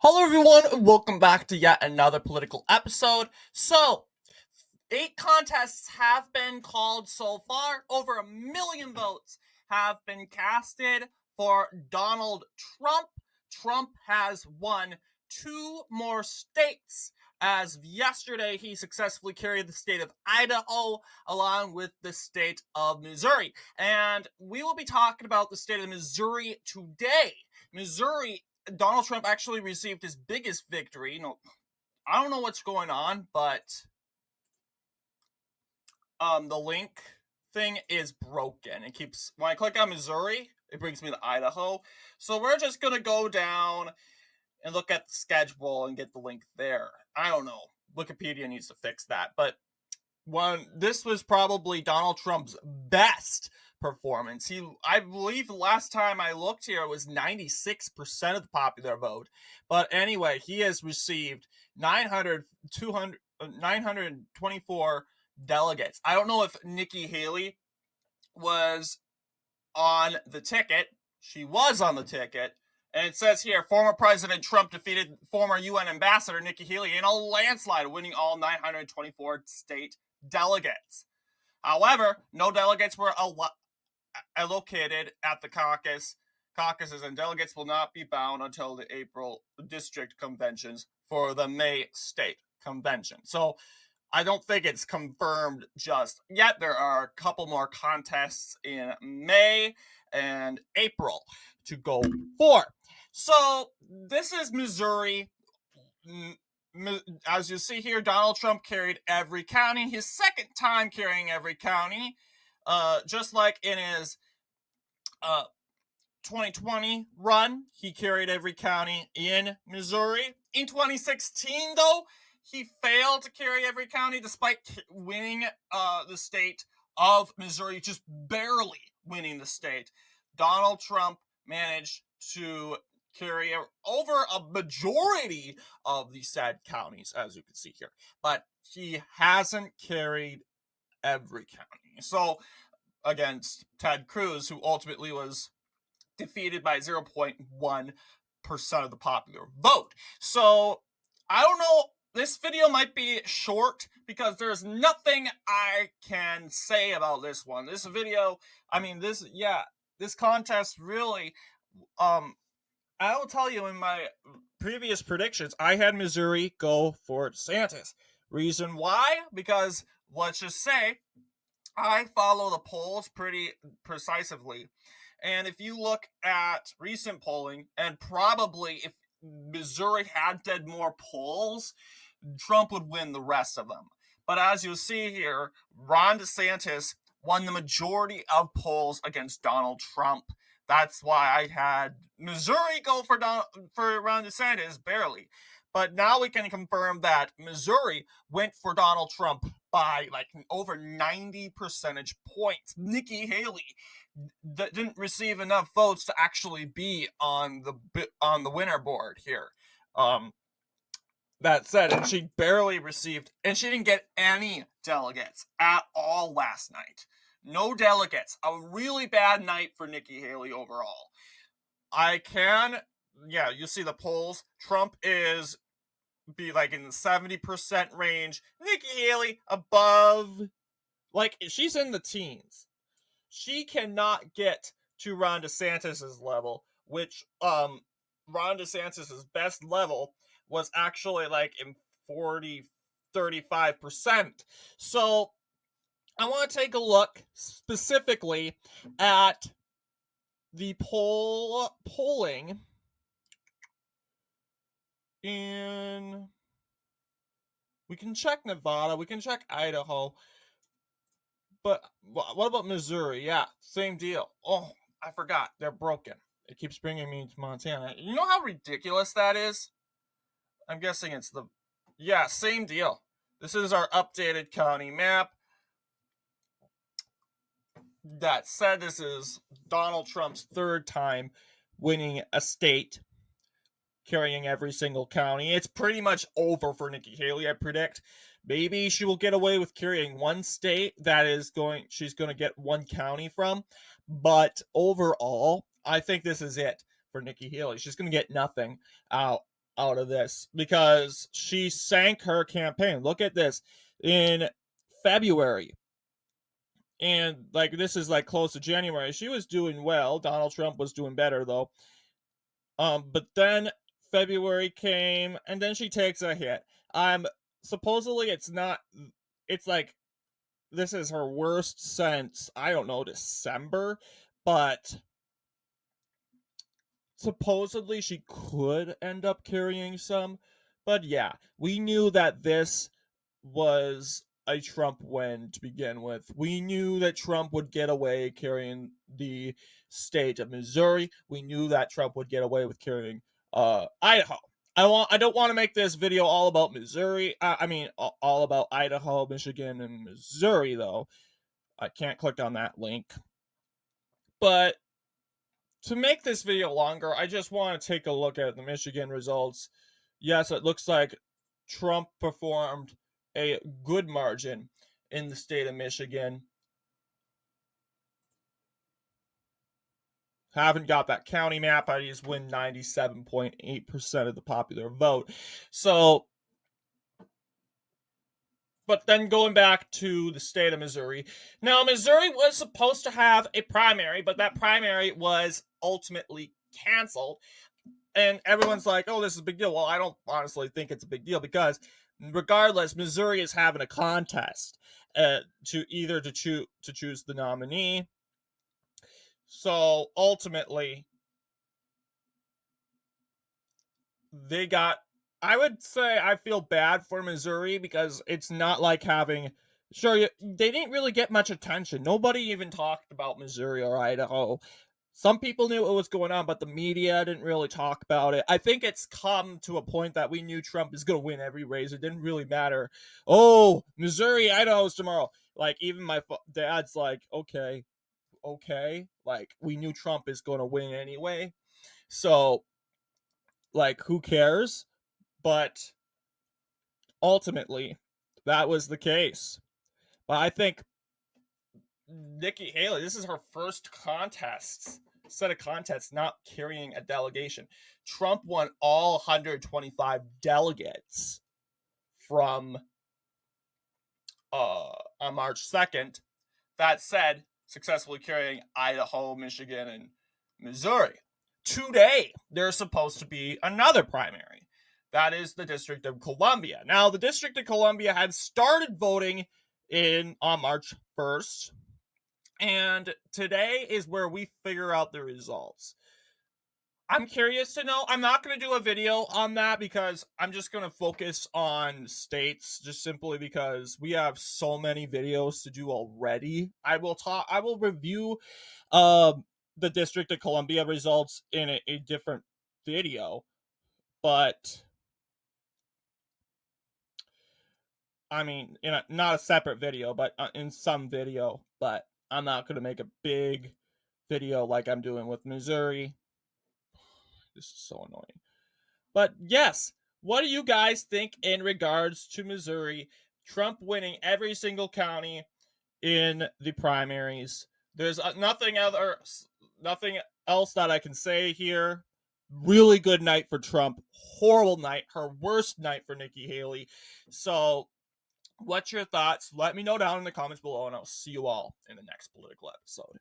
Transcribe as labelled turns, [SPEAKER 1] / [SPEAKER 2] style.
[SPEAKER 1] Hello, everyone, and welcome back to yet another political episode. So, 8 contests have been called so far. Over 1 million votes have been casted for Donald Trump. Trump has won 2 more states. As of yesterday, he successfully carried the state of Idaho along with the state of Missouri. And we will be talking about the state of Missouri today. Missouri, Donald Trump actually received his biggest victory. I don't know what's going on, but the link thing is broken. It keeps, when I click on Missouri, it brings me to Idaho. So we're just gonna go down and look at the schedule and get the link there. I don't know. Wikipedia needs to fix that. But this was probably Donald Trump's best performance. I believe the last time I looked here, it was 96% of the popular vote. But anyway, he has received 924 delegates. I don't know if Nikki Haley was on the ticket. She was on the ticket. And it says here, former President Trump defeated former UN Ambassador Nikki Haley in a landslide, winning all 924 state delegates. However, no delegates were allocated at the caucuses, and delegates will not be bound until the April district conventions for the May state convention. So I don't think it's confirmed just yet. There are a couple more contests in May and April to go for. So this is Missouri. As you see here, Donald Trump carried every county. His second time carrying every county, just like in his 2020 run, he carried every county in Missouri. In 2016, though, he failed to carry every county despite winning the state of Missouri, just barely winning the state. Donald Trump managed to carry over a majority of the said counties, as you can see here. But he hasn't carried every county. So, against Ted Cruz, who ultimately was defeated by 0.1% of the popular vote. So, I don't know. This video might be short because there's nothing I can say about this one. This contest really, I will tell you, in my previous predictions, I had Missouri go for DeSantis. Reason why? Because, let's just say, I follow the polls pretty precisely. And if you look at recent polling, and probably if Missouri had did more polls, Trump would win the rest of them. But as you see here, Ron DeSantis won the majority of polls against Donald Trump. That's why I had Missouri go for Ron DeSantis, barely. But now we can confirm that Missouri went for Donald Trump by like over 90 percentage points. Nikki Haley didn't receive enough votes to actually be on the winner board here. That said, and she barely received, and she didn't get any delegates at all last night. No delegates. A really bad night for Nikki Haley overall. You see the polls. Trump is be like in the 70% range. Nikki Haley above, like, she's in the teens. She cannot get to Ron DeSantis's level, which Ron DeSantis's best level was actually like in 35%. So I want to take a look specifically at the polling in, we can check Nevada, we can check Idaho, but what about Missouri? Yeah, same deal. Oh, I forgot, they're broken. It keeps bringing me to Montana. You know how ridiculous that is? I'm guessing it's same deal. This is our updated county map. That said, this is Donald Trump's third time winning a state, carrying every single county. It's pretty much over for Nikki Haley, I predict. Maybe she will get away with carrying one state she's going to get one county from. But overall, I think this is it for Nikki Haley. She's going to get nothing out out of this because she sank her campaign. Look at this in February. And like this is like close to January. She was doing well. Donald Trump was doing better though. But then February came and then she takes a hit. Supposedly it's not it's like this is her worst since I don't know December, but supposedly she could end up carrying some. But yeah, we knew that this was a Trump win to begin with. We knew that Trump would get away carrying the state of Missouri. We knew that Trump would get away with carrying Idaho. I don't want to make this video all about Missouri. I mean all about Idaho, Michigan, and Missouri though. I can't click on that link. But to make this video longer, I just want to take a look at the Michigan results. Yes, it looks like Trump performed a good margin in the state of Michigan. Haven't got that county map. I just win 97.8% of the popular vote. So, but then going back to the state of Missouri. Now, Missouri was supposed to have a primary, but that primary was ultimately canceled. And everyone's like, oh, this is a big deal. Well, I don't honestly think it's a big deal because regardless, Missouri is having a contest to choose the nominee. So ultimately, they got. I would say I feel bad for Missouri because it's not like having. Sure, they didn't really get much attention. Nobody even talked about Missouri or Idaho. Some people knew what was going on, but the media didn't really talk about it. I think it's come to a point that we knew Trump is going to win every race. It didn't really matter. Oh, Missouri, Idaho's tomorrow. Like, even my dad's like, okay. Like, we knew Trump is going to win anyway. So, like, who cares? But ultimately, that was the case. But I think Nikki Haley, this is her first set of contests not carrying a delegation. Trump won all 125 delegates from on March 2nd. That said, successfully carrying Idaho, Michigan, and Missouri. Today, there's supposed to be another primary. That is the District of Columbia. Now, the District of Columbia had started voting on March 1st. And today is where we figure out the results. I'm curious to know. I'm not going to do a video on that because I'm just going to focus on states just simply because we have so many videos to do already. I will review the District of Columbia results in a different video, but I mean, not a separate video, but in some video, but I'm not going to make a big video like I'm doing with Missouri. This is so annoying. But yes, what do you guys think in regards to Missouri? Trump winning every single county in the primaries. There's nothing else that I can say here. Really good night for Trump. Horrible night. Her worst night for Nikki Haley. So, what's your thoughts? Let me know down in the comments below, and I'll see you all in the next political episode.